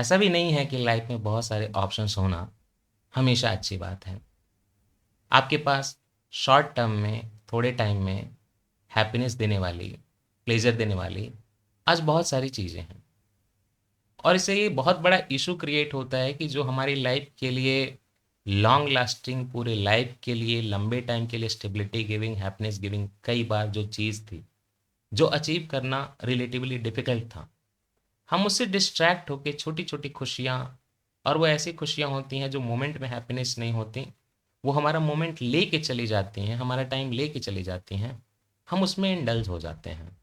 ऐसा भी नहीं है कि लाइफ में बहुत सारे ऑप्शंस होना हमेशा अच्छी बात है। आपके पास शॉर्ट टर्म में, थोड़े टाइम में हैप्पीनेस देने वाली, प्लेज़र देने वाली आज बहुत सारी चीज़ें हैं। और इससे ये बहुत बड़ा इशू क्रिएट होता है कि जो हमारी लाइफ के लिए लॉन्ग लास्टिंग, पूरे लाइफ के लिए, लंबे टाइम के लिए स्टेबिलिटी गिविंग, हैप्पीनेस गिविंग कई बार जो चीज़ थी, जो अचीव करना रिलेटिवली डिफ़िकल्ट था, हम उससे डिस्ट्रैक्ट होके छोटी-छोटी खुशियाँ, और वो ऐसी खुशियाँ होती हैं जो मोमेंट में हैप्पीनेस नहीं होती, वो हमारा मोमेंट लेके चली जाती हैं, हमारा टाइम लेके चली जाती हैं, हम उसमें इंडल्ज हो जाते हैं।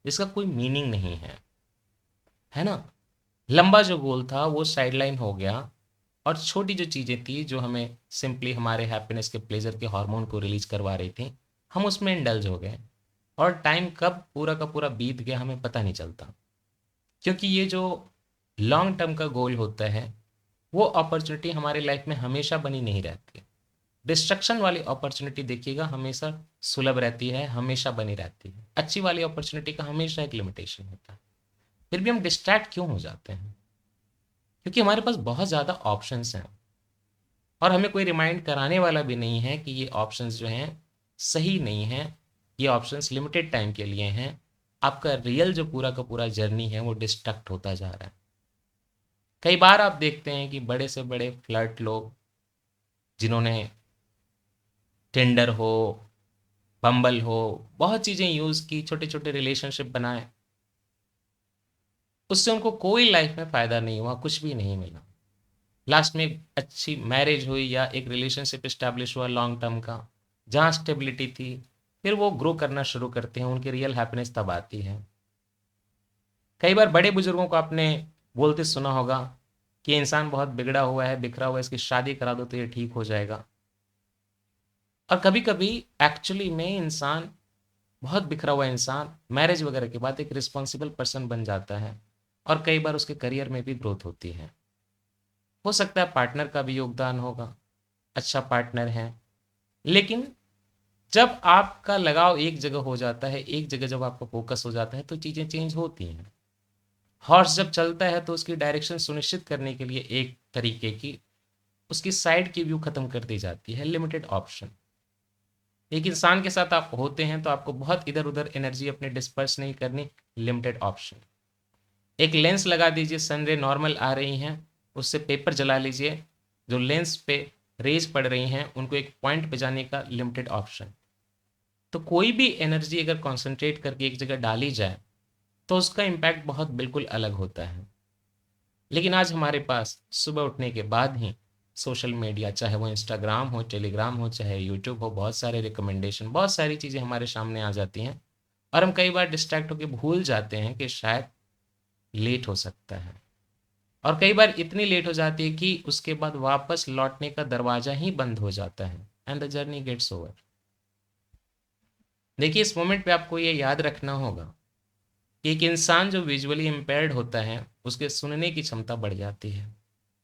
इसका कोई मीनिंग नहीं है ना? लंबा जो गोल था वो साइडलाइन हो गया, और छोटी जो चीज़ें थी जो हमें सिंपली हमारे हैप्पीनेस के, प्लेजर के हार्मोन को रिलीज करवा रही थी, हम उसमें इंडल्ज हो गए, और टाइम कब पूरा का पूरा बीत गया हमें पता नहीं चलता। क्योंकि ये जो लॉन्ग टर्म का गोल होता है, वो अपॉर्चुनिटी हमारे लाइफ में हमेशा बनी नहीं रहती। डिस्ट्रक्शन वाली अपॉर्चुनिटी देखिएगा हमेशा सुलभ रहती है, हमेशा बनी रहती है। अच्छी वाली अपॉर्चुनिटी का हमेशा एक लिमिटेशन होता है। फिर भी हम डिस्ट्रैक्ट क्यों हो जाते हैं? क्योंकि हमारे पास बहुत ज़्यादा ऑप्शंस हैं, और हमें कोई रिमाइंड कराने वाला भी नहीं है कि ये ऑप्शंस जो हैं सही नहीं हैं, ये ऑप्शंस लिमिटेड टाइम के लिए हैं। आपका रियल जो पूरा का पूरा जर्नी है वो डिस्ट्रक्ट होता जा रहा है। कई बार आप देखते हैं कि बड़े से बड़े फ्लर्ट लोग, जिन्होंने टिंडर हो, बम्बल हो, बहुत चीज़ें यूज़ की, छोटे छोटे रिलेशनशिप बनाए, उससे उनको कोई लाइफ में फ़ायदा नहीं हुआ, कुछ भी नहीं मिला। लास्ट में एक अच्छी मैरिज हुई या एक रिलेशनशिप इस्टेब्लिश हुआ लॉन्ग टर्म का, जहाँ स्टेबिलिटी थी, फिर वो ग्रो करना शुरू करते हैं, उनकी रियल हैप्पीनेस तब आती है। कई बार बड़े बुजुर्गों को आपने बोलते सुना होगा कि ये इंसान बहुत बिगड़ा हुआ है, बिखरा हुआ है, इसकी शादी करा दो तो ये ठीक हो जाएगा। और कभी कभी एक्चुअली में इंसान, बहुत बिखरा हुआ इंसान मैरिज वगैरह के बाद एक रिस्पॉन्सिबल पर्सन बन जाता है, और कई बार उसके करियर में भी ग्रोथ होती है। हो सकता है पार्टनर का भी योगदान होगा, अच्छा पार्टनर है। लेकिन जब आपका लगाव एक जगह हो जाता है, एक जगह जब आपका फोकस हो जाता है, तो चीज़ें चेंज होती हैं। हॉर्स जब चलता है तो उसकी डायरेक्शन सुनिश्चित करने के लिए एक तरीके की उसकी साइड की व्यू खत्म कर दी जाती है, लिमिटेड ऑप्शन। एक इंसान के साथ आप होते हैं तो आपको बहुत इधर उधर एनर्जी अपने डिस्पर्स नहीं करनी, लिमिटेड ऑप्शन। एक लेंस लगा दीजिए, सन रे नॉर्मल आ रही हैं, उससे पेपर जला लीजिए, जो लेंस पे रेज पड़ रही हैं उनको एक पॉइंट पे जाने का लिमिटेड ऑप्शन। तो कोई भी एनर्जी अगर कॉन्सेंट्रेट करके एक जगह डाली जाए तो उसका इम्पैक्ट बहुत बिल्कुल अलग होता है। लेकिन आज हमारे पास सुबह उठने के बाद ही सोशल मीडिया, चाहे वो इंस्टाग्राम हो, टेलीग्राम हो, चाहे यूट्यूब हो, बहुत सारे रिकमेंडेशन, बहुत सारी चीज़ें हमारे सामने आ जाती हैं, और हम कई बार डिस्ट्रैक्ट होकर भूल जाते हैं कि शायद लेट हो सकता है। और कई बार इतनी लेट हो जाती है कि उसके बाद वापस लौटने का दरवाज़ा ही बंद हो जाता है, and the journey gets over. देखिए, इस मोमेंट पे आपको ये याद रखना होगा कि एक इंसान जो विजुअली इम्पेयर्ड होता है, उसके सुनने की क्षमता बढ़ जाती है।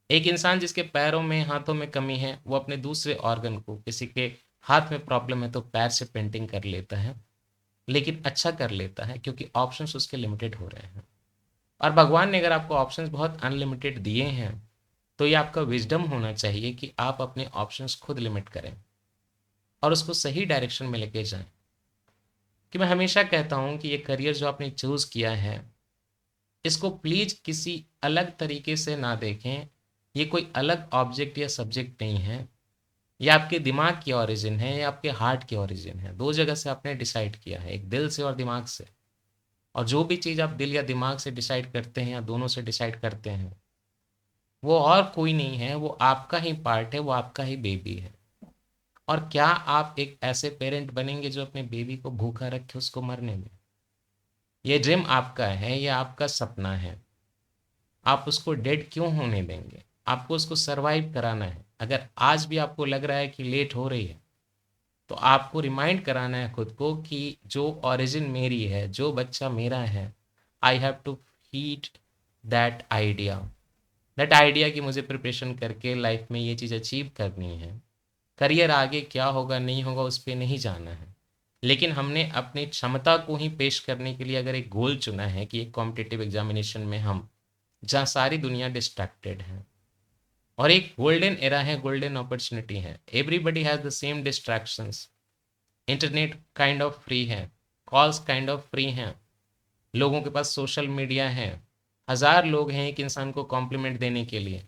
एक इंसान जिसके पैरों में, हाथों में कमी है, वो अपने दूसरे ऑर्गन को, किसी के हाथ में प्रॉब्लम है तो पैर से पेंटिंग कर लेता है, लेकिन अच्छा कर लेता है क्योंकि ऑप्शंस उसके लिमिटेड हो रहे हैं। और भगवान ने अगर आपको ऑप्शंस बहुत अनलिमिटेड दिए हैं, तो ये आपका विजडम होना चाहिए कि आप अपने ऑप्शंस खुद लिमिट करें और उसको सही डायरेक्शन में लेके जाएं। कि मैं हमेशा कहता हूँ कि ये करियर जो आपने चूज़ किया है, इसको प्लीज़ किसी अलग तरीके से ना देखें। ये कोई अलग ऑब्जेक्ट या सब्जेक्ट नहीं है। ये आपके दिमाग की ओरिजिन है, ये आपके हार्ट की ओरिजिन है। दो जगह से आपने डिसाइड किया है, एक दिल से और दिमाग से। और जो भी चीज़ आप दिल या दिमाग से डिसाइड करते हैं या दोनों से डिसाइड करते हैं, वो और कोई नहीं है, वो आपका ही पार्ट है, वो आपका ही बेबी है। और क्या आप एक ऐसे पेरेंट बनेंगे जो अपने बेबी को भूखा रखे उसको मरने में? ये ड्रीम आपका है, ये आपका सपना है। आप उसको डेड क्यों होने देंगे? आपको उसको सरवाइव कराना है। अगर आज भी आपको लग रहा है कि लेट हो रही है, तो आपको रिमाइंड कराना है खुद को कि जो ओरिजिन मेरी है, जो बच्चा मेरा है, I have to feed that idea. That idea कि मुझे प्रिपरेशन करके लाइफ में ये चीज़ अचीव करनी है। करियर आगे क्या होगा नहीं होगा उस पे नहीं जाना है। लेकिन हमने अपनी क्षमता को ही पेश करने के लिए अगर एक गोल चुना है कि एक कॉम्पिटिटिव एग्जामिनेशन में हम जहाँ सारी दुनिया डिस्ट्रैक्टेड है और एक गोल्डन एरा है, गोल्डन अपॉर्चुनिटी है। Everybody has the same distractions. Internet kind of free है, कॉल्स काइंड ऑफ फ्री हैं, लोगों के पास सोशल मीडिया है, हज़ार लोग हैं एक इंसान को कॉम्प्लीमेंट देने के लिए,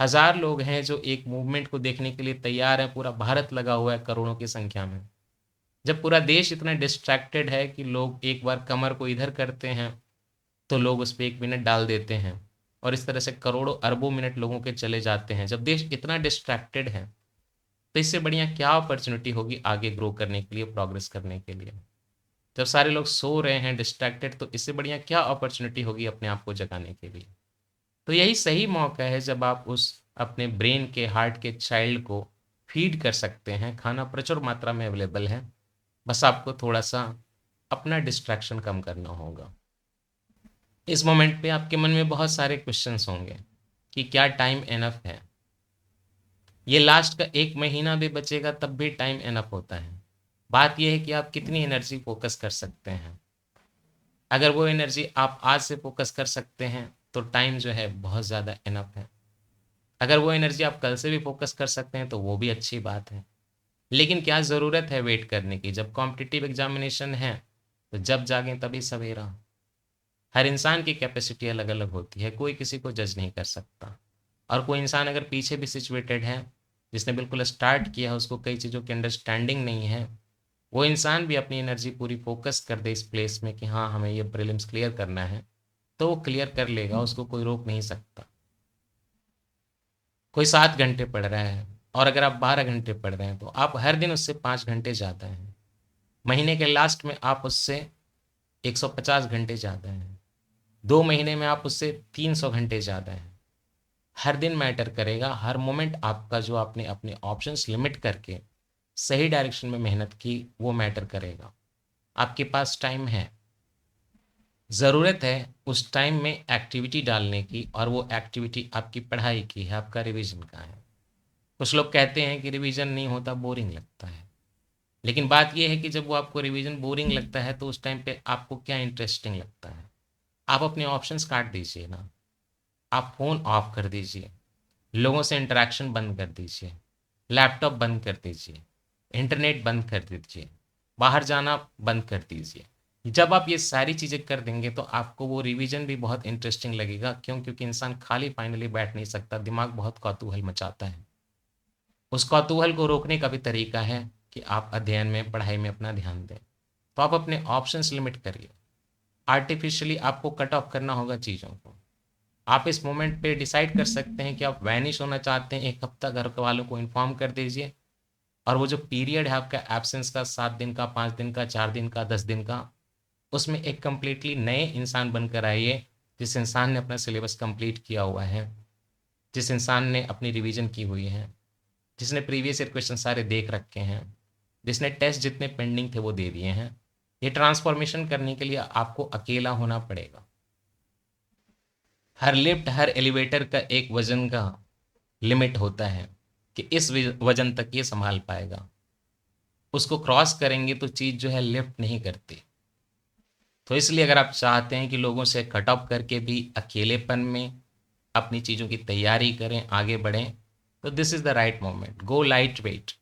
हज़ार लोग हैं जो एक मूवमेंट को देखने के लिए तैयार हैं, पूरा भारत लगा हुआ है करोड़ों की संख्या में। जब पूरा देश इतना डिस्ट्रैक्टेड है कि लोग एक बार कमर को इधर करते हैं तो लोग उस पर 1 मिनट डाल देते हैं और इस तरह से करोड़ों अरबों मिनट लोगों के चले जाते हैं। जब देश इतना डिस्ट्रैक्टेड है तो इससे बढ़िया क्या अपॉर्चुनिटी होगी आगे ग्रो करने के लिए, प्रोग्रेस करने के लिए। जब सारे लोग सो रहे हैं डिस्ट्रैक्टेड, तो इससे बढ़िया क्या अपॉर्चुनिटी होगी अपने आप को जगाने के लिए। तो यही सही मौका है जब आप उस अपने ब्रेन के, हार्ट के चाइल्ड को फीड कर सकते हैं। खाना प्रचुर मात्रा में अवेलेबल है, बस आपको थोड़ा सा अपना डिस्ट्रैक्शन कम करना होगा। इस मोमेंट पे आपके मन में बहुत सारे क्वेश्चंस होंगे कि क्या टाइम एनफ है। ये लास्ट का 1 महीना भी बचेगा तब भी टाइम एनफ होता है। बात यह है कि आप कितनी एनर्जी फोकस कर सकते हैं। अगर वो एनर्जी आप आज से फोकस कर सकते हैं तो टाइम जो है बहुत ज़्यादा इनफ है। अगर वो एनर्जी आप कल से भी फोकस कर सकते हैं तो वो भी अच्छी बात है। लेकिन क्या ज़रूरत है वेट करने की? जब कॉम्पिटिटिव एग्जामिनेशन है तो जब जागें तभी सवेरा। हर इंसान की कैपेसिटी अलग अलग होती है, कोई किसी को जज नहीं कर सकता। और कोई इंसान अगर पीछे भी सिचुएटेड है, जिसने बिल्कुल स्टार्ट किया है, उसको कई चीज़ों की अंडरस्टैंडिंग नहीं है, वो इंसान भी अपनी एनर्जी पूरी फोकस कर दे इस प्लेस में कि हाँ हमें ये प्रीलिम्स क्लियर करना है, तो वो क्लियर कर लेगा, उसको कोई रोक नहीं सकता। कोई 7 घंटे पढ़ रहा है और अगर आप 12 घंटे पढ़ रहे हैं तो आप हर दिन उससे 5 घंटे ज़्यादा हैं। महीने के लास्ट में आप उससे 150 घंटे ज़्यादा हैं। 2 महीने में आप उससे 300 घंटे ज़्यादा हैं। हर दिन मैटर करेगा, हर मोमेंट आपका जो आपने अपने ऑप्शंस लिमिट करके सही डायरेक्शन में मेहनत की वो मैटर करेगा। आपके पास टाइम है, ज़रूरत है उस टाइम में एक्टिविटी डालने की, और वो एक्टिविटी आपकी पढ़ाई की है, आपका रिवीजन का है। कुछ लोग कहते हैं कि रिवीजन नहीं होता, बोरिंग लगता है। लेकिन बात यह है कि जब वो आपको रिवीजन बोरिंग लगता है तो उस टाइम पे आपको क्या इंटरेस्टिंग लगता है। आप अपने ऑप्शंस काट दीजिए ना, आप फ़ोन ऑफ कर दीजिए, लोगों से इंटरेक्शन बंद कर दीजिए, लैपटॉप बंद कर दीजिए, इंटरनेट बंद कर दीजिए, बाहर जाना बंद कर दीजिए। जब आप ये सारी चीज़ें कर देंगे तो आपको वो रिवीजन भी बहुत इंटरेस्टिंग लगेगा। क्यों? क्योंकि इंसान खाली फाइनली बैठ नहीं सकता, दिमाग बहुत कौतूहल मचाता है। उस कौतूहल को रोकने का भी तरीका है कि आप अध्ययन में, पढ़ाई में अपना ध्यान दें। तो आप अपने ऑप्शंस लिमिट करिए। आर्टिफिशियली आपको कट ऑफ करना होगा चीज़ों को। आप इस मोमेंट पे डिसाइड कर सकते हैं कि आप वैनिश होना चाहते हैं, 1 हफ्ता घर वालों को इन्फॉर्म कर दीजिए, और वो जो पीरियड है आपका एब्सेंस का, 7 दिन का, 5 दिन का, 4 दिन का, 10 दिन का, उसमें एक कंप्लीटली नए इंसान बनकर आइए, जिस इंसान ने अपना सिलेबस कंप्लीट किया हुआ है, जिस इंसान ने अपनी रिवीजन की हुई है, जिसने प्रीवियस ईयर क्वेश्चन सारे देख रखे हैं, जिसने टेस्ट जितने पेंडिंग थे वो दे दिए हैं। ये ट्रांसफॉर्मेशन करने के लिए आपको अकेला होना पड़ेगा। हर लिफ्ट, हर एलिवेटर का एक वजन का लिमिट होता है कि इस वजन तक ये संभाल पाएगा। उसको क्रॉस करेंगे तो चीज़ जो है लिफ्ट नहीं करती। तो इसलिए अगर आप चाहते हैं कि लोगों से कट ऑफ करके भी अकेलेपन में अपनी चीज़ों की तैयारी करें, आगे बढ़ें, तो this is the right moment. Go light weight.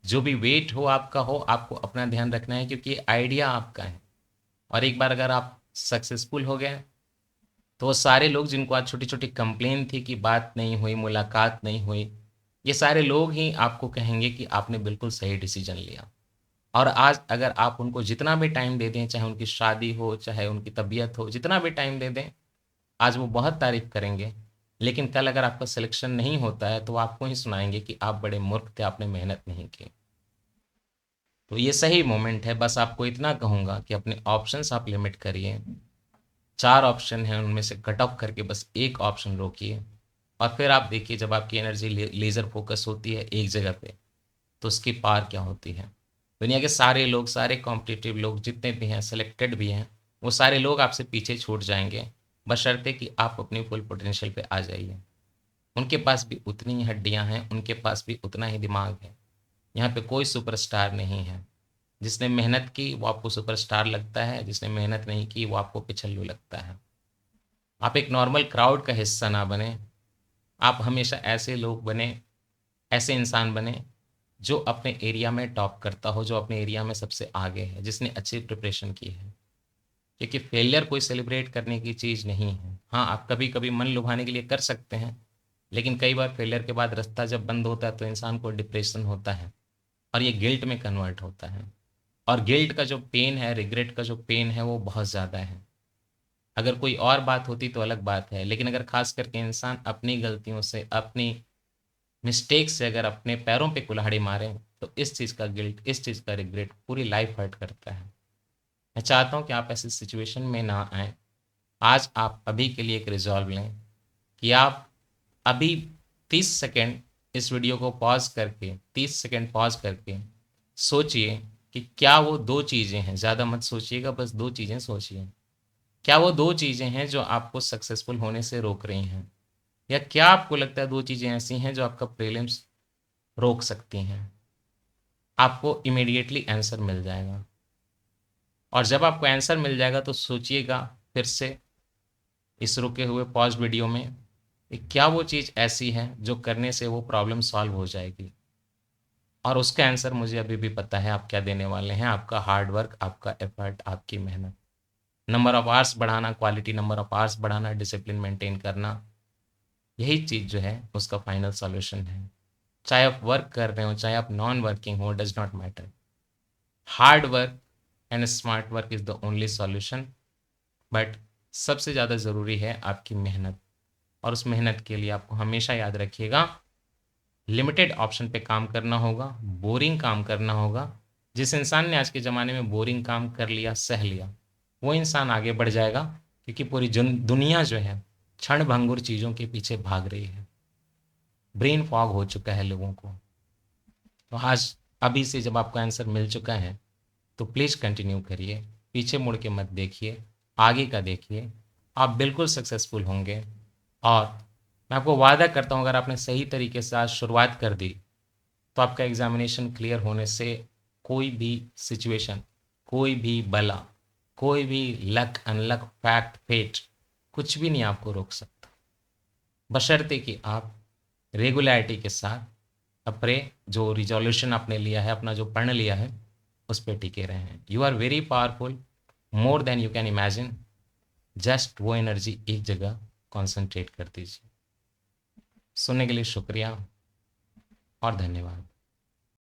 जो भी वेट हो आपका हो, आपको अपना ध्यान रखना है, क्योंकि आइडिया आपका है। और एक बार अगर आप सक्सेसफुल हो गए तो वो सारे लोग जिनको आज छोटी छोटी कंप्लेन थी कि बात नहीं हुई, मुलाकात नहीं हुई, ये सारे लोग ही आपको कहेंगे कि आपने बिल्कुल सही डिसीजन लिया। और आज अगर आप उनको जितना भी टाइम दे दें, चाहे उनकी शादी हो, चाहे उनकी तबीयत हो, जितना भी टाइम दे दें, आज वो बहुत तारीफ करेंगे। लेकिन कल अगर आपका सिलेक्शन नहीं होता है तो वो आपको ही सुनाएंगे कि आप बड़े मूर्ख थे, आपने मेहनत नहीं की। तो ये सही मोमेंट है। बस आपको इतना कहूँगा कि अपने ऑप्शंस आप लिमिट करिए। 4 ऑप्शन हैं, उनमें से कट ऑफ करके बस एक ऑप्शन रोकिए, और फिर आप देखिए जब आपकी एनर्जी लेज़र फोकस होती है एक जगह पे, तो उसकी पार क्या होती है। दुनिया के सारे लोग, सारे कॉम्पिटिटिव लोग जितने भी हैं, सेलेक्टेड भी हैं, वो सारे लोग आपसे पीछे छूट जाएंगे, बशर्ते कि आप अपनी फुल पोटेंशियल पे आ जाइए। उनके पास भी उतनी ही हड्डियां हैं, उनके पास भी उतना ही दिमाग है। यहाँ पे कोई सुपरस्टार नहीं है। जिसने मेहनत की वो आपको सुपरस्टार लगता है, जिसने मेहनत नहीं की वो आपको पिछल्लू लगता है। आप एक नॉर्मल क्राउड का हिस्सा ना बने। आप हमेशा ऐसे लोग बने, ऐसे इंसान बने जो अपने एरिया में टॉप करता हो, जो अपने एरिया में सबसे आगे है, जिसने अच्छी प्रिपरेशन की है। क्योंकि फेलियर कोई सेलिब्रेट करने की चीज़ नहीं है। हाँ, आप कभी कभी मन लुभाने के लिए कर सकते हैं, लेकिन कई बार फेलियर के बाद रास्ता जब बंद होता है तो इंसान को डिप्रेशन होता है और ये गिल्ट में कन्वर्ट होता है। और गिल्ट का जो पेन है, रिग्रेट का जो पेन है, वो बहुत ज़्यादा है। अगर कोई और बात होती तो अलग बात है, लेकिन अगर खास करके इंसान अपनी गलतियों से, अपनी मिस्टेक से अगर अपने पैरों पे कुल्हाड़ी मारे, तो इस चीज़ का गिल्ट, इस चीज़ का रिग्रेट पूरी लाइफ हर्ट करता है। मैं चाहता हूँ कि आप ऐसी सिचुएशन में ना आए। आज आप अभी के लिए एक रिजॉल्व लें कि आप अभी 30 सेकेंड इस वीडियो को पॉज करके, 30 सेकेंड पॉज करके सोचिए कि क्या वो दो चीज़ें हैं, ज़्यादा मत सोचिएगा, बस दो चीज़ें सोचिए। क्या वो दो चीज़ें हैं जो आपको सक्सेसफुल होने से रोक रही हैं? या क्या आपको लगता है दो चीज़ें ऐसी हैं जो आपका प्रीलिम्स रोक सकती हैं? आपको इमीडिएटली आंसर मिल जाएगा। और जब आपको आंसर मिल जाएगा तो सोचिएगा फिर से इस रुके हुए पॉज वीडियो में कि क्या वो चीज़ ऐसी है जो करने से वो प्रॉब्लम सॉल्व हो जाएगी। और उसका आंसर मुझे अभी भी पता है आप क्या देने वाले हैं। आपका हार्ड वर्क, आपका एफर्ट, आपकी मेहनत, नंबर ऑफ आवर्स बढ़ाना, क्वालिटी नंबर ऑफ आवर्स बढ़ाना, डिसिप्लिन मेंटेन करना, यही चीज़ जो है उसका फाइनल सॉल्यूशन है। चाहे आप वर्क कर रहे हो, चाहे आप नॉन वर्किंग हो, does not matter. Hard work and smart work is the only solution. But सबसे ज़्यादा ज़रूरी है आपकी मेहनत। और उस मेहनत के लिए आपको हमेशा याद रखिएगा, लिमिटेड ऑप्शन पे काम करना होगा, बोरिंग काम करना होगा। जिस इंसान ने आज के ज़माने में बोरिंग काम कर लिया, सह लिया, वो इंसान आगे बढ़ जाएगा। क्योंकि पूरी दुनिया जो है क्षण भंगुर चीज़ों के पीछे भाग रही है। ब्रेन फॉग हो चुका है लोगों को। तो आज अभी से जब आपको आंसर मिल चुका है तो प्लीज़ कंटिन्यू करिए, पीछे मुड़ के मत देखिए, आगे का देखिए। आप बिल्कुल सक्सेसफुल होंगे। और मैं आपको वादा करता हूँ, अगर आपने सही तरीके से आज शुरुआत कर दी तो आपका एग्जामिनेशन क्लियर होने से कोई भी सिचुएशन, कोई भी बला, कोई भी लक अनलक, फैक्ट फेट, कुछ भी नहीं आपको रोक सकता, बशर्ते कि आप रेगुलरिटी के साथ अपने जो रिजोल्यूशन आपने लिया है, अपना जो प्रण लिया है, उस पर टिके रहे हैं। You are very powerful, more than you can imagine. Just वो एनर्जी एक जगह कॉन्सेंट्रेट कर दीजिए। सुनने के लिए शुक्रिया और धन्यवाद।